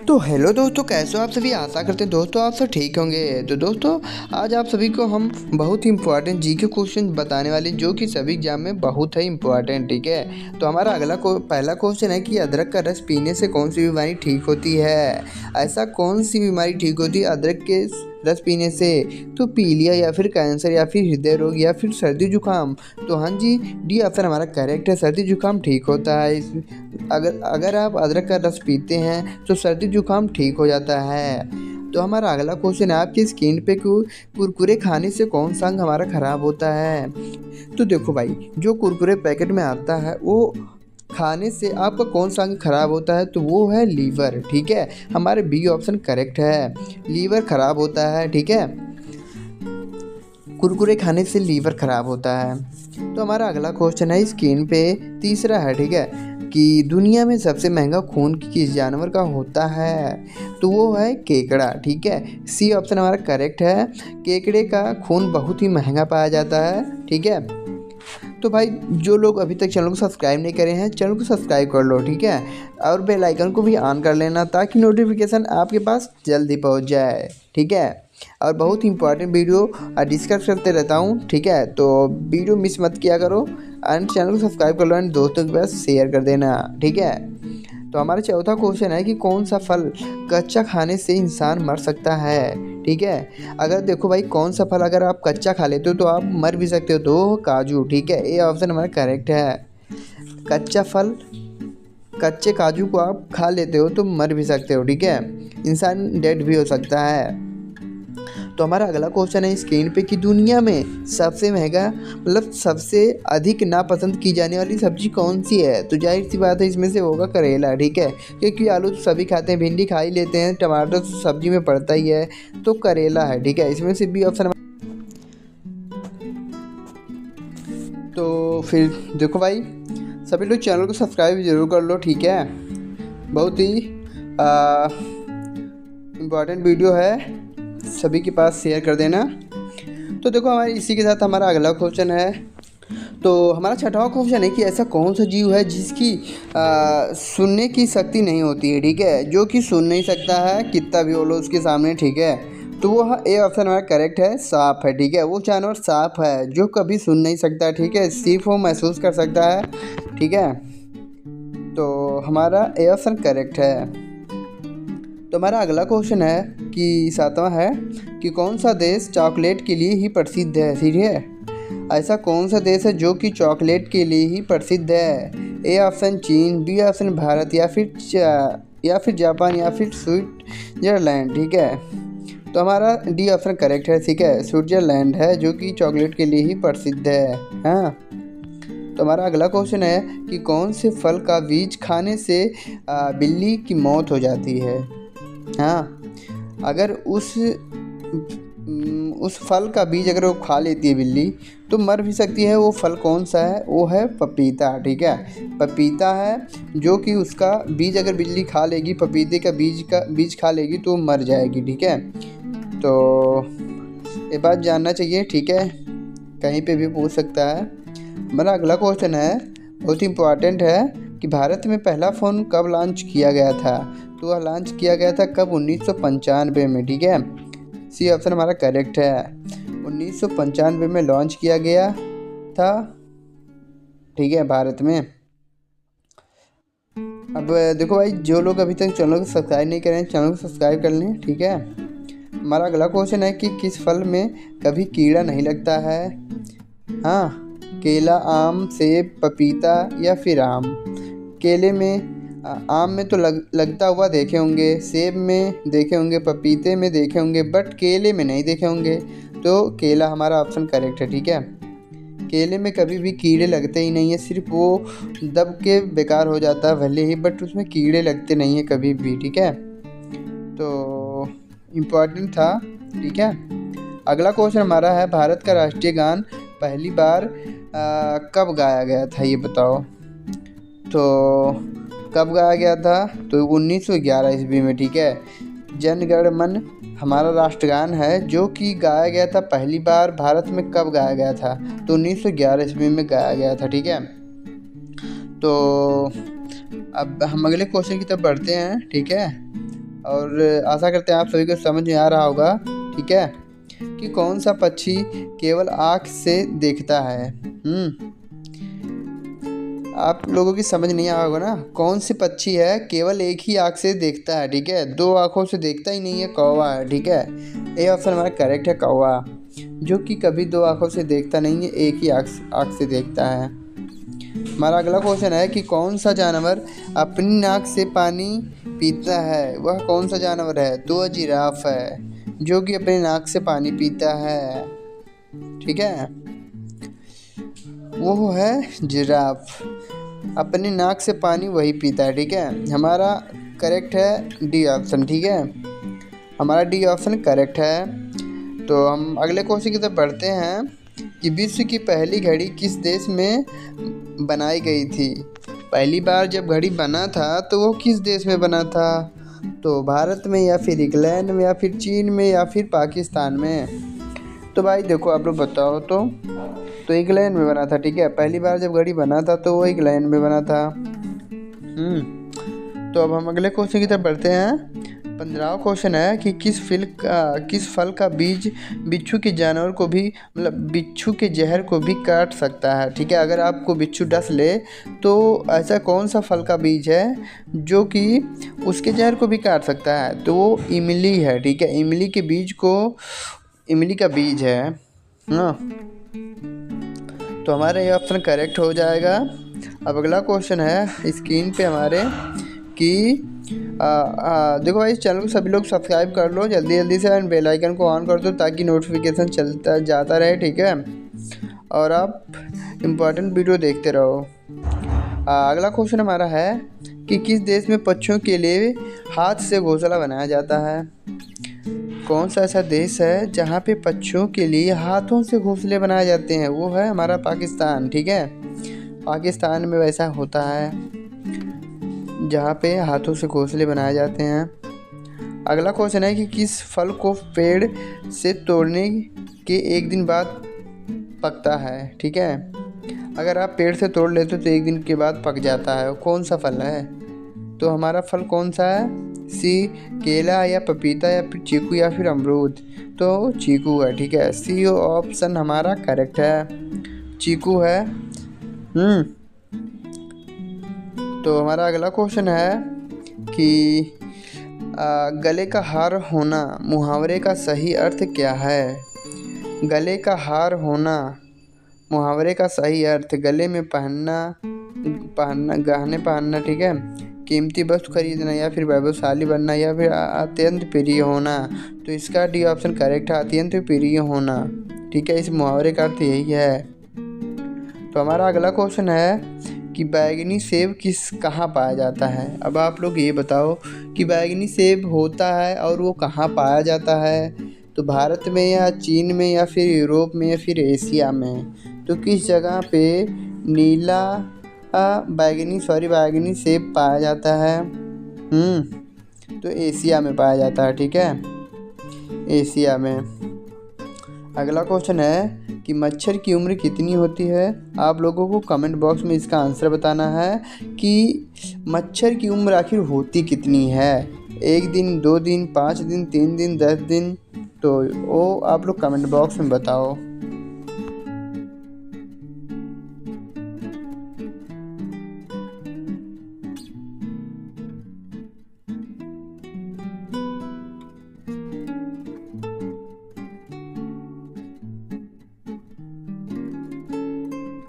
तो हेलो दोस्तों, कैसे हो आप सभी। आशा करते हैं दोस्तों आप सब ठीक होंगे। तो दोस्तों आज आप सभी को हम बहुत ही इंपॉर्टेंट जीके क्वेश्चन बताने वाले हैं, जो कि सभी एग्जाम में बहुत ही इंपॉर्टेंट। ठीक है, तो हमारा पहला क्वेश्चन है कि अदरक का रस पीने से कौन सी बीमारी ठीक होती है। ऐसा कौन सी बीमारी ठीक होती है अदरक के रस पीने से। तो पीलिया या फिर कैंसर या फिर हृदय रोग या फिर सर्दी जुकाम। तो हाँ जी, डी ऑप्शन हमारा करेक्ट है, सर्दी जुकाम ठीक होता है। अगर आप अदरक का रस पीते हैं तो सर्दी जुकाम ठीक हो जाता है। तो हमारा अगला क्वेश्चन है, आपकी स्किन पे कुरकुरे खाने से कौन सा अंग हमारा खराब होता है। तो देखो भाई, जो कुरकुरे पैकेट में आता है वो खाने से आपका कौन सा अंग खराब होता है, तो वो है लीवर। ठीक है, हमारे बी ऑप्शन करेक्ट है, लीवर खराब होता है। ठीक है, कुरकुरे खाने से लीवर खराब होता है। तो हमारा अगला क्वेश्चन है स्क्रीन पे तीसरा है। ठीक है, कि दुनिया में सबसे महंगा खून किस जानवर का होता है, तो वो है केकड़ा। ठीक है, सी ऑप्शन हमारा करेक्ट है, केकड़े का खून बहुत ही महंगा पाया जाता है। ठीक है, तो भाई जो लोग अभी तक चैनल को सब्सक्राइब नहीं करे हैं, चैनल को सब्सक्राइब कर लो। ठीक है, और बेल आइकन को भी ऑन कर लेना, ताकि नोटिफिकेशन आपके पास जल्दी पहुंच जाए। ठीक है, और बहुत ही इंपॉर्टेंट वीडियो डिस्कस करते रहता हूं। ठीक है, तो वीडियो मिस मत किया करो एंड चैनल को सब्सक्राइब कर लो एंड दोस्तों के पास शेयर कर देना। ठीक है, तो हमारा चौथा क्वेश्चन है कि कौन सा फल कच्चा खाने से इंसान मर सकता है। ठीक है, अगर देखो भाई, कौन सा फल अगर आप कच्चा खा लेते हो तो आप मर भी सकते हो, तो काजू। ठीक है, ये ऑप्शन हमारा करेक्ट है, कच्चा फल, कच्चे काजू को आप खा लेते हो तो मर भी सकते हो। ठीक है, इंसान डेड भी हो सकता है। तो हमारा अगला क्वेश्चन है स्क्रीन पे कि दुनिया में सबसे महंगा मतलब सबसे अधिक नापसंद की जाने वाली सब्जी कौन सी है। तो जाहिर सी बात है, इसमें से होगा करेला। ठीक है, क्योंकि आलू तो सभी खाते हैं, भिंडी खा ही लेते हैं, टमाटर तो सब्जी में पड़ता ही है, तो करेला है। ठीक है, इसमें से बी ऑप्शन। तो फिर देखो भाई, सभी लोग चैनल को सब्सक्राइब जरूर कर लो। ठीक है, बहुत ही इम्पॉर्टेंट वीडियो है, सभी के पास शेयर कर देना। तो देखो हमारे इसी के साथ हमारा अगला क्वेश्चन है। तो हमारा छठवां क्वेश्चन है कि ऐसा कौन सा जीव है जिसकी सुनने की शक्ति नहीं होती है। ठीक है, जो कि सुन नहीं सकता है, कितना भी बोलो उसके सामने। ठीक है, तो वो ए ऑप्शन हमारा करेक्ट है, सांप है। ठीक है, वो जानवर सांप है जो कभी सुन नहीं सकता। ठीक है, सिर्फ वो महसूस कर सकता है। ठीक है, तो हमारा ए ऑप्शन करेक्ट है। तो हमारा अगला क्वेश्चन है कि सातवां है कि कौन सा देश चॉकलेट के लिए ही प्रसिद्ध है। ठीक है, ऐसा कौन सा देश है जो कि चॉकलेट के लिए ही प्रसिद्ध है। ए ऑप्शन चीन, बी ऑप्शन भारत, या फिर जापान, या फिर स्विट्जरलैंड। ठीक है, तो हमारा डी ऑप्शन करेक्ट है। ठीक है, स्विट्जरलैंड है जो कि चॉकलेट के लिए ही प्रसिद्ध है। हाँ, तो हमारा अगला क्वेश्चन है कि कौन से फल का बीज खाने से बिल्ली की मौत हो जाती है। हाँ, अगर उस फल का बीज अगर वो खा लेती है बिल्ली तो मर भी सकती है। वो फल कौन सा है, वो है पपीता। ठीक है, पपीता है जो कि उसका बीज अगर बिल्ली खा लेगी, पपीते का बीज खा लेगी तो मर जाएगी। ठीक है, तो ये बात जानना चाहिए। ठीक है, कहीं पे भी पूछ सकता है। हमारा अगला क्वेश्चन है, बहुत इंपॉर्टेंट है, कि भारत में पहला फ़ोन कब लॉन्च किया गया था। तो वह लॉन्च किया गया था कब, 1995 में। ठीक है, सी ऑप्शन हमारा करेक्ट है, 1995 में लॉन्च किया गया था। ठीक है, भारत में। अब देखो भाई, जो लोग अभी तक चैनल को सब्सक्राइब नहीं करें, चैनल को सब्सक्राइब कर लें। ठीक है, हमारा अगला क्वेश्चन है कि किस फल में कभी कीड़ा नहीं लगता है। हाँ, केला, आम, सेब, पपीता या फिर आम। केले में आम में तो लगता हुआ देखे होंगे, सेब में देखे होंगे, पपीते में देखे होंगे, बट केले में नहीं देखे होंगे। तो केला हमारा ऑप्शन करेक्ट है। ठीक है, केले में कभी भी कीड़े लगते ही नहीं है, सिर्फ वो दब के बेकार हो जाता है भले ही, बट उसमें कीड़े लगते नहीं है कभी भी। ठीक है, तो इम्पॉर्टेंट था। ठीक है, अगला क्वेश्चन हमारा है, भारत का राष्ट्रीय गान पहली बार कब गाया गया था, ये बताओ। तो कब गाया गया था, तो 1911 ईस्वी में। ठीक है, जन गण मन हमारा राष्ट्रगान है जो कि गाया गया था पहली बार भारत में कब गाया गया था, तो 1911 ईस्वी में गाया गया था। ठीक है, तो अब हम अगले क्वेश्चन की तरफ बढ़ते हैं। ठीक है, और आशा करते हैं आप सभी को समझ में आ रहा होगा, ठीक है, कि कौन सा पक्षी केवल आँख से देखता है। आप लोगों की समझ नहीं आया होगा ना, कौन सी पक्षी है केवल एक ही आँख से देखता है, ठीक है, दो आँखों से देखता ही नहीं है, कौवा है, ठीक है। ये ऑप्शन हमारा करेक्ट है, कौवा, जो कि कभी दो आँखों से देखता नहीं है, एक ही आँख से देखता है। हमारा अगला क्वेश्चन है कि कौन सा जानवर अपनी नाक से पानी पीता है, वह कौन सा जानवर है। तो वह जिराफ है, जो कि अपनी नाक से पानी पीता है, ठीक है, वो है जिराफ, अपनी नाक से पानी वही पीता है, ठीक है। हमारा करेक्ट है डी ऑप्शन, ठीक है, हमारा डी ऑप्शन करेक्ट है। तो हम अगले क्वेश्चन की तरफ बढ़ते हैं कि विश्व की पहली घड़ी किस देश में बनाई गई थी। पहली बार जब घड़ी बना था तो वो किस देश में बना था। तो भारत में, या फिर इंग्लैंड में, या फिर चीन में, या फिर पाकिस्तान में। तो भाई देखो आप लोग बताओ, तो इंग्लैंड में बना था, ठीक है, पहली बार जब घड़ी बना था तो वो इंग्लैंड में बना था। तो अब हम अगले क्वेश्चन की तरफ बढ़ते हैं। 15वां क्वेश्चन है कि किस फल का बीज बिच्छू के जानवर को भी, मतलब बिच्छू के जहर को भी काट सकता है, ठीक है। अगर आपको बिच्छू डस ले तो ऐसा कौन सा फल का बीज है जो कि उसके जहर को भी काट सकता है। तो वो इमली है, ठीक है, इमली का बीज है ना। तो हमारा ये ऑप्शन करेक्ट हो जाएगा। अब अगला क्वेश्चन है स्क्रीन पे हमारे कि देखो भाई, इस चैनल को सभी लोग सब्सक्राइब कर लो जल्दी से, एंड बेल आइकन को ऑन कर दो ताकि नोटिफिकेशन चलता जाता रहे, ठीक है, और आप इम्पोर्टेंट वीडियो देखते रहो। अगला क्वेश्चन हमारा है कि किस देश में पक्षियों के लिए हाथ से घोंसला बनाया जाता है। कौन सा ऐसा देश है जहाँ पे पक्षियों के लिए हाथों से घोंसले बनाए जाते हैं। वो है हमारा पाकिस्तान, ठीक है, पाकिस्तान में वैसा होता है जहाँ पे हाथों से घोंसले बनाए जाते हैं। अगला क्वेश्चन है कि किस फल को पेड़ से तोड़ने के एक दिन बाद पकता है, ठीक है। अगर आप पेड़ से तोड़ लेते हो तो एक दिन के बाद पक जाता है, कौन सा फल है। तो हमारा फल कौन सा है, सी केला, या पपीता, या फिर चीकू, या फिर अमरूद। तो चीकू है, ठीक है, सी ऑप्शन हमारा करेक्ट है, चीकू है। तो हमारा अगला क्वेश्चन है कि गले का हार होना मुहावरे का सही अर्थ क्या है। गले का हार होना मुहावरे का सही अर्थ, गले में पहनना गहने पहनना, ठीक है, कीमती वस्तु खरीदना, या फिर वैभवशाली बनना, या फिर अत्यंत प्रिय होना। तो इसका डी ऑप्शन करेक्ट है, अत्यंत प्रिय होना, ठीक है, इस मुहावरे का अर्थ यही है। तो हमारा अगला क्वेश्चन है कि बैंगनी सेब कहाँ पाया जाता है। अब आप लोग ये बताओ कि बैंगनी सेब होता है और वो कहाँ पाया जाता है। तो भारत में, या चीन में, या फिर यूरोप में, या फिर एशिया में। तो किस जगह पे नीला बैंगनी सेब पाया जाता है। तो एशिया में पाया जाता है, ठीक है, एशिया में। अगला क्वेश्चन है कि मच्छर की उम्र कितनी होती है। आप लोगों को कमेंट बॉक्स में इसका आंसर बताना है कि मच्छर की उम्र आखिर होती कितनी है। 1 दिन, 2 दिन, 5 दिन, 3 दिन, 10 दिन। तो वो आप लोग कमेंट बॉक्स में बताओ।